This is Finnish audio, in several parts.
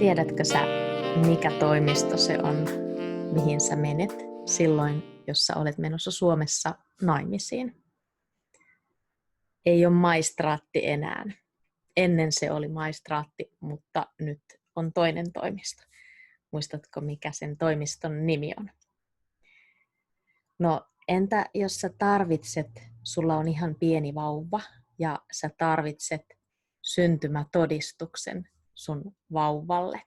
Tiedätkö sä, mikä toimisto se on, mihin sä menet silloin, jos sä olet menossa Suomessa naimisiin? Ei ole maistraatti enää. Ennen se oli maistraatti, mutta nyt on toinen toimisto. Muistatko, mikä sen toimiston nimi on? No, entä jos sä sulla on ihan pieni vauva ja sä tarvitset syntymätodistuksen sun vauvalle?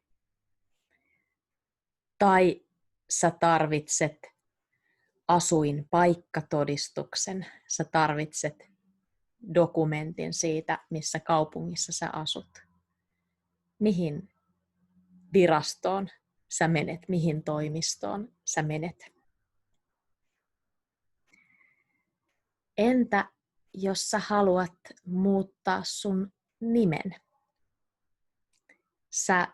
Tai sä tarvitset asuinpaikkatodistuksen, sä tarvitset dokumentin siitä, missä kaupungissa sä asut. Mihin virastoon sä menet, mihin toimistoon sä menet? Entä jos sä haluat muuttaa sun nimen? Sä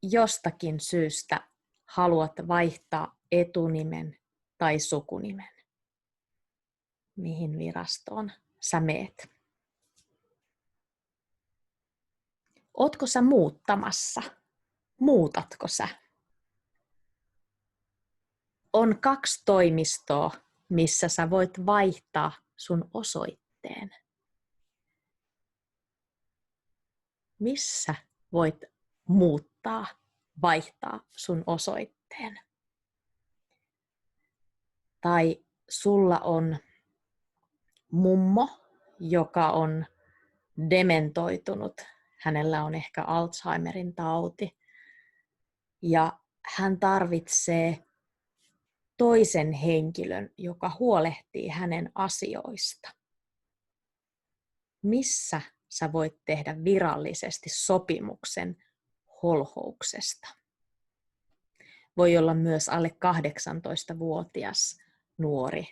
jostakin syystä haluat vaihtaa etunimen tai sukunimen. Mihin virastoon sä meet? Ootko sä muuttamassa? Muutatko sä? On 2 toimistoa, missä sä voit vaihtaa sun osoitteen. Missä voit muuttaa, vaihtaa sun osoitteen? Tai sulla on mummo, joka on dementoitunut. Hänellä on ehkä Alzheimerin tauti. Ja hän tarvitsee toisen henkilön, joka huolehtii hänen asioista. Missä sä voit tehdä virallisesti sopimuksen holhouksesta? Voi olla myös alle 18-vuotias nuori.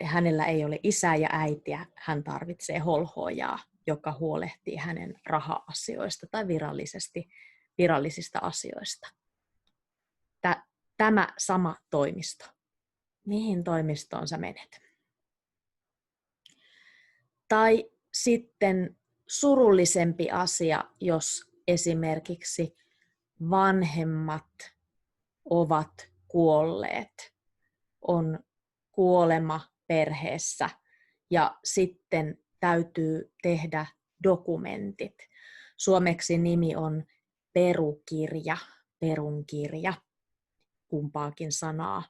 Hänellä ei ole isää ja äitiä, hän tarvitsee holhoojaa, joka huolehtii hänen raha-asioista tai virallisista asioista. Tämä sama toimisto. Mihin toimistoon sä menet? Tai sitten surullisempi asia, jos esimerkiksi vanhemmat ovat kuolleet, on kuolema perheessä ja sitten täytyy tehdä dokumentit. Suomeksi nimi on perunkirja, kumpaakin sanaa.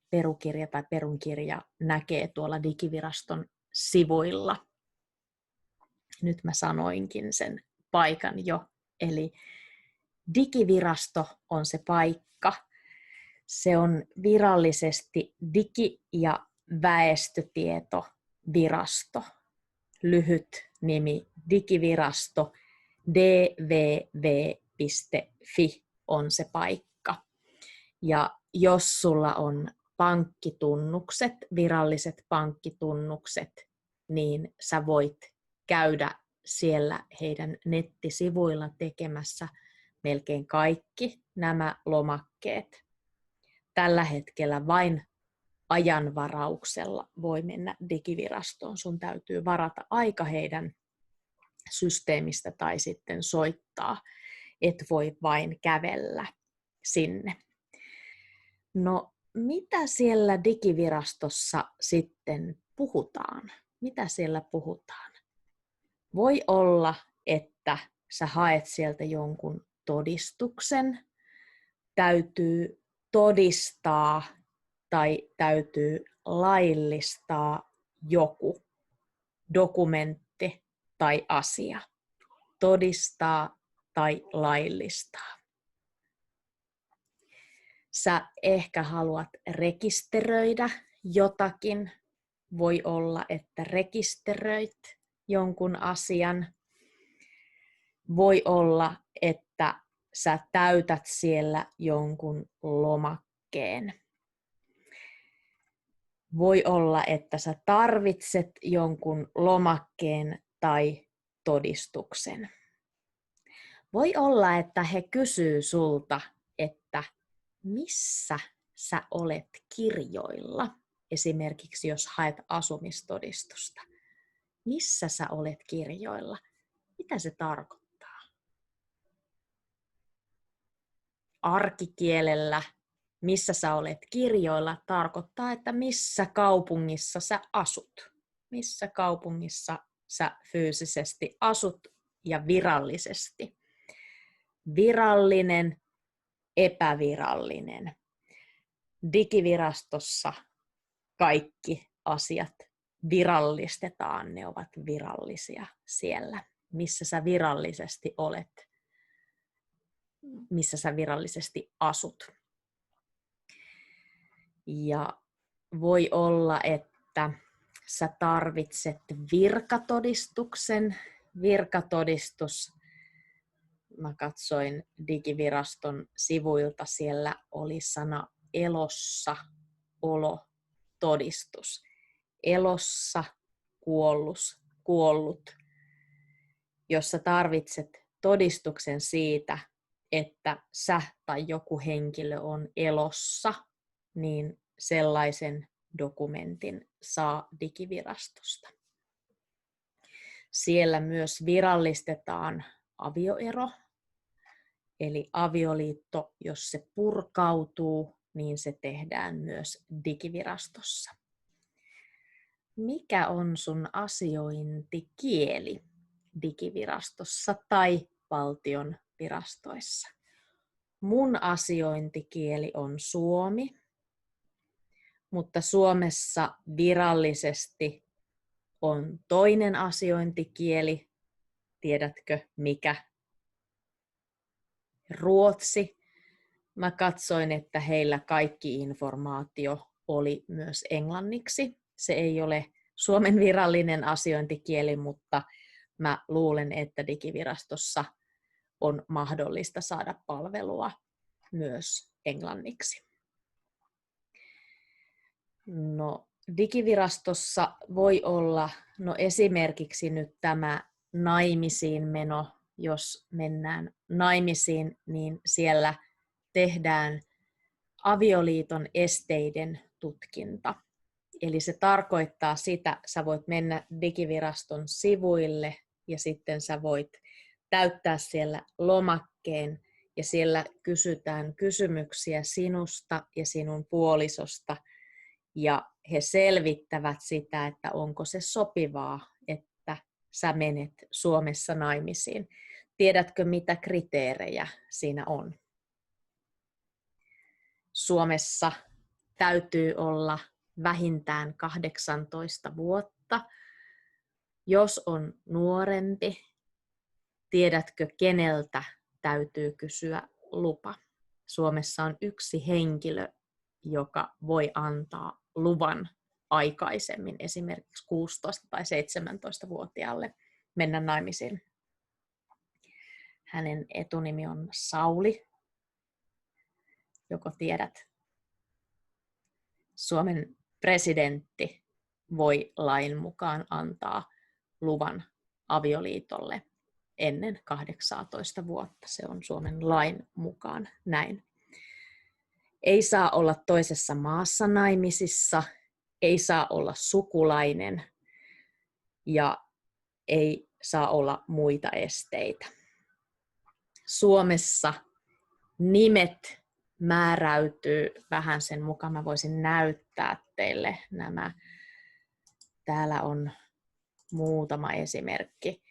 Perukirja tai perunkirja näkee tuolla Digiviraston sivuilla. Nyt mä sanoinkin sen paikan jo, eli Digivirasto on se paikka. Se on virallisesti Digi- ja väestötietovirasto. Lyhyt nimi Digivirasto, dvv.fi on se paikka. Ja jos sulla on pankkitunnukset, viralliset pankkitunnukset, niin sä voit käydä siellä heidän nettisivuilla tekemässä melkein kaikki nämä lomakkeet. Tällä hetkellä vain ajanvarauksella voi mennä Digivirastoon. Sun täytyy varata aika heidän systeemistä tai sitten soittaa. Et voi vain kävellä sinne. No, mitä siellä Digivirastossa sitten puhutaan? Mitä siellä puhutaan? Voi olla, että sä haet sieltä jonkun todistuksen, täytyy todistaa tai täytyy laillistaa joku dokumentti tai asia. Todistaa tai laillistaa. Sä ehkä haluat rekisteröidä jotakin. Voi olla, että rekisteröit jonkun asian. Voi olla, että sä täytät siellä jonkun lomakkeen. Voi olla, että sä tarvitset jonkun lomakkeen tai todistuksen. Voi olla, että he kysyy sulta, että missä sä olet kirjoilla. Esimerkiksi jos haet asumistodistusta. Missä sä olet kirjoilla? Mitä se tarkoittaa? arkikielellä, missä sä olet kirjoilla, tarkoittaa, että missä kaupungissa sä asut. Missä kaupungissa sä fyysisesti asut ja virallisesti. Virallinen, epävirallinen. Digivirastossa kaikki asiat virallistetaan, ne ovat virallisia siellä, missä sä virallisesti olet, missä sä virallisesti asut. Ja voi olla, että sä tarvitset virkatodistuksen. Virkatodistus, mä katsoin Digiviraston sivuilta, siellä oli sana elossa olotodistus. Elossa kuollut, jos sä tarvitset todistuksen siitä, että sä tai joku henkilö on elossa, niin sellaisen dokumentin saa Digivirastosta. Siellä myös virallistetaan avioero, eli avioliitto, jos se purkautuu, niin se tehdään myös Digivirastossa. Mikä on sun asiointikieli Digivirastossa tai valtion virastoissa? Mun asiointikieli on suomi, mutta Suomessa virallisesti on toinen asiointikieli. Tiedätkö mikä? Ruotsi. Mä katsoin, että heillä kaikki informaatio oli myös englanniksi. Se ei ole Suomen virallinen asiointikieli, mutta mä luulen, että Digivirastossa on mahdollista saada palvelua myös englanniksi. No, Digivirastossa voi olla esimerkiksi nyt tämä naimisiin meno. Jos mennään naimisiin, niin siellä tehdään avioliiton esteiden tutkinta. Eli se tarkoittaa sitä, sä voit mennä Digiviraston sivuille ja sitten sä voit täyttää siellä lomakkeen ja siellä kysytään kysymyksiä sinusta ja sinun puolisosta ja he selvittävät sitä, että onko se sopivaa, että sä menet Suomessa naimisiin. Tiedätkö, mitä kriteerejä siinä on? Suomessa täytyy olla vähintään 18 vuotta. Jos on nuorempi, tiedätkö, keneltä täytyy kysyä lupa? Suomessa on yksi henkilö, joka voi antaa luvan aikaisemmin, esimerkiksi 16- tai 17-vuotiaalle mennä naimisiin. Hänen etunimi on Sauli, joko tiedät. Suomen presidentti voi lain mukaan antaa luvan avioliitolle ennen 18 vuotta. Se on Suomen lain mukaan näin. Ei saa olla toisessa maassa naimisissa, ei saa olla sukulainen ja ei saa olla muita esteitä. Suomessa nimet määräytyy vähän sen mukaan. Mä voisin näyttää teille nämä. Täällä on muutama esimerkki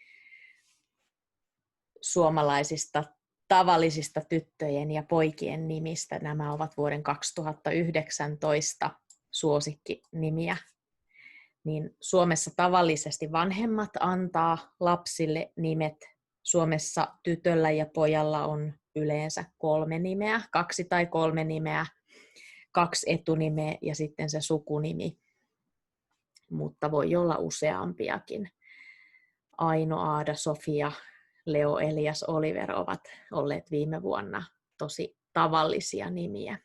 suomalaisista tavallisista tyttöjen ja poikien nimistä. Nämä ovat vuoden 2019 suosikkinimiä. Niin Suomessa tavallisesti vanhemmat antaa lapsille nimet. Suomessa tytöllä ja pojalla on yleensä 3 nimeä, 2 tai 3 nimeä, 2 etunimeä ja sitten se sukunimi. Mutta voi olla useampiakin. Aino, Aada, Sofia, Leo, Elias, Oliver ovat olleet viime vuonna tosi tavallisia nimiä.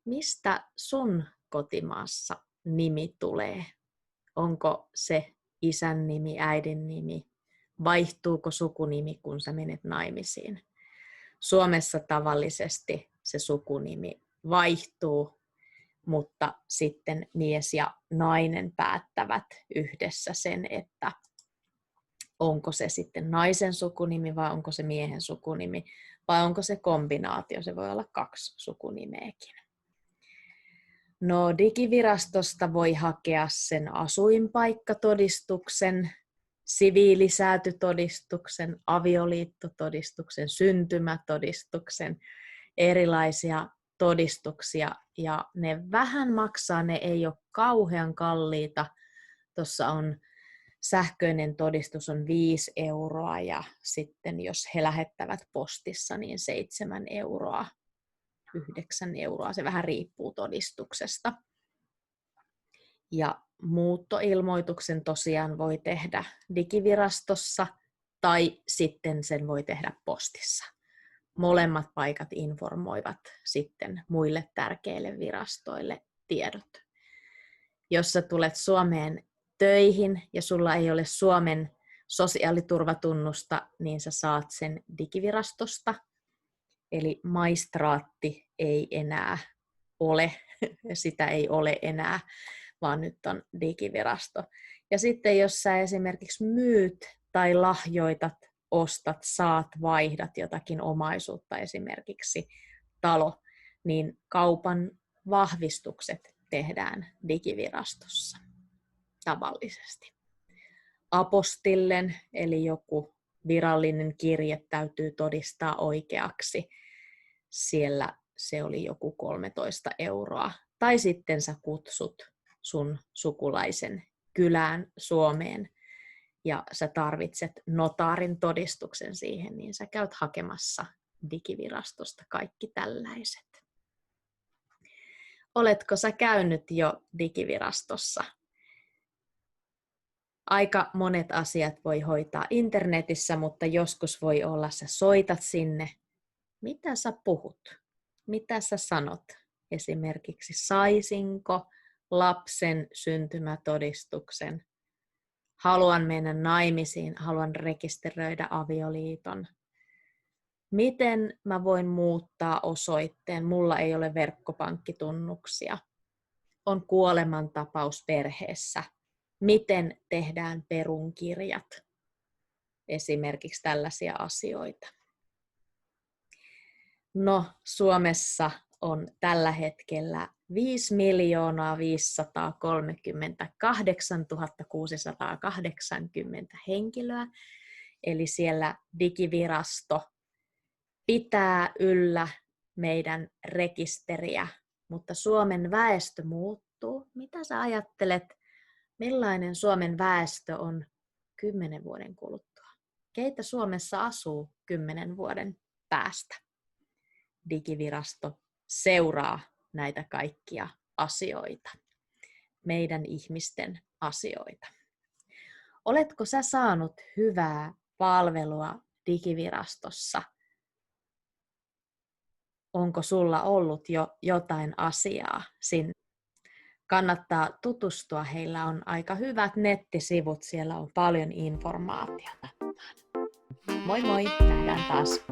Mistä sun kotimaassa nimi tulee? Onko se isän nimi, äidin nimi? Vaihtuuko sukunimi, kun sä menet naimisiin? Suomessa tavallisesti se sukunimi vaihtuu, mutta sitten mies ja nainen päättävät yhdessä sen, että onko se sitten naisen sukunimi vai onko se miehen sukunimi. vai onko se kombinaatio? Se voi olla 2 sukunimeäkin. No, digivirastosta voi hakea sen asuinpaikkatodistuksen, siviilisäätytodistuksen, avioliittotodistuksen, syntymätodistuksen, erilaisia todistuksia, ja ne vähän maksaa, ne ei ole kauhean kalliita. Tuossa on sähköinen todistus on 5 euroa, ja sitten jos he lähettävät postissa, niin 7 euroa, 9 euroa, se vähän riippuu todistuksesta. Ja muuttoilmoituksen tosiaan voi tehdä digivirastossa tai sitten sen voi tehdä postissa. Molemmat paikat informoivat sitten muille tärkeille virastoille tiedot. Jos sä tulet Suomeen töihin ja sulla ei ole Suomen sosiaaliturvatunnusta, niin sä saat sen digivirastosta. Eli maistraatti ei enää ole, sitä ei ole enää, vaan nyt on digivirasto. Ja sitten jos sä esimerkiksi myyt tai lahjoitat, ostat, saat, vaihdat jotakin omaisuutta, esimerkiksi talo, niin kaupan vahvistukset tehdään digivirastossa tavallisesti. Apostillen, eli joku virallinen kirje täytyy todistaa oikeaksi. Siellä se oli joku 13 euroa. Tai sitten sä kutsut sun sukulaisen kylään Suomeen ja sä tarvitset notaarin todistuksen siihen, niin sä käyt hakemassa digivirastosta kaikki tällaiset. Oletko sä käynyt jo digivirastossa? Aika monet asiat voi hoitaa internetissä, mutta joskus voi olla, sä soitat sinne. Mitä sä puhut? Mitä sä sanot? Esimerkiksi saisinko lapsen syntymätodistuksen? Haluan mennä naimisiin, haluan rekisteröidä avioliiton. Miten mä voin muuttaa osoitteen? Mulla ei ole verkkopankkitunnuksia. On kuolemantapaus perheessä. Miten tehdään perunkirjat? Esimerkiksi tällaisia asioita. No, Suomessa on tällä hetkellä 5 538 680 henkilöä. Eli siellä digivirasto pitää yllä meidän rekisteriä, mutta Suomen väestö muuttuu. Mitä sä ajattelet, millainen Suomen väestö on 10 vuoden kuluttua? Keitä Suomessa asuu 10 vuoden päästä? Digivirasto seuraa näitä kaikkia asioita, meidän ihmisten asioita. Oletko sä saanut hyvää palvelua digivirastossa? Onko sulla ollut jo jotain asiaa sinne? Kannattaa tutustua, heillä on aika hyvät nettisivut, siellä on paljon informaatiota. Moi moi, nähdään taas!